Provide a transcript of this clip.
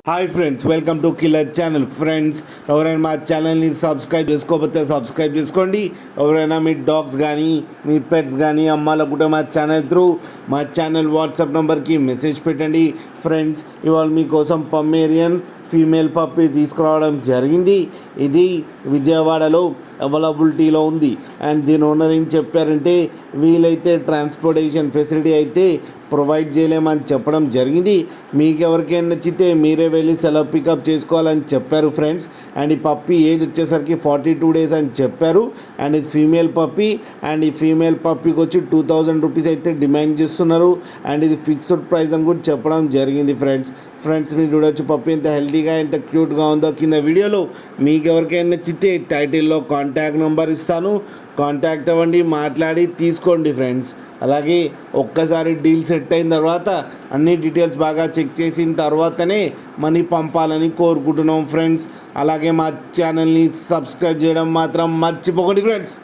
Hi friends, welcome to killer channel. Friends, ఎవరైనా మా ఛానల్ని సబ్స్క్రైబ్ చేసుకోకపోతే సబ్స్క్రైబ్ చేసుకోండి. ఎవరైనా మీ డాగ్స్ కానీ మీ పెట్స్ కానీ అమ్మాలనుకుంటే మా ఛానల్ త్రూ మా ఛానల్ వాట్సాప్ నెంబర్కి మెసేజ్ పెట్టండి. ఫ్రెండ్స్, ఇవాళ మీకోసం పమ్మేరియన్ ఫీమేల్ పప్పి తీసుకురావడం జరిగింది. ఇది విజయవాడలో అవైలబిలిటీలో ఉంది. అండ్ దీని ఓనర్ ఏం చెప్పారంటే, వీలైతే ట్రాన్స్పోర్టేషన్ ఫెసిలిటీ అయితే ప్రొవైడ్ చేయలేమని చెప్పడం జరిగింది. మీకు ఎవరికైనా నచ్చితే మీరే వెళ్ళి సెలవు పికప్ చేసుకోవాలని చెప్పారు ఫ్రెండ్స్. అండ్ ఈ పప్పి ఏజ్ వచ్చేసరికి 42 days అని చెప్పారు. అండ్ ఇది ఫీమేల్ పప్పి. అండ్ ఈ ఫీమేల్ పప్పికి వచ్చి 2000 రూపీస్ అయితే డిమాండ్ చేస్తున్నారు. అండ్ ఇది ఫిక్స్డ్ ప్రైస్ అని కూడా చెప్పడం జరిగింది ఫ్రెండ్స్. మీరు చూడొచ్చు పప్పి ఎంత హెల్తీగా ఎంత క్యూట్గా ఉందో. కింద వీడియోలో మీకు ఎవరికైనా నచ్చితే టైటిల్లో కాంటాక్ట్ నెంబర్ ఇస్తాను, కాంటాక్ట్ అవ్వండి, మాట్లాడి తీసుకోండి ఫ్రెండ్స్. అలాగే ఒక్కసారి డీల్ సెట్ అయిన తర్వాత అన్ని డీటెయిల్స్ బాగా చెక్ చేసిన తర్వాతనే మనీ పంపాలని కోరుకుంటున్నాం ఫ్రెండ్స్. అలాగే మా ఛానల్ని సబ్స్క్రైబ్ చేయడం మాత్రం మర్చిపోకండి ఫ్రెండ్స్.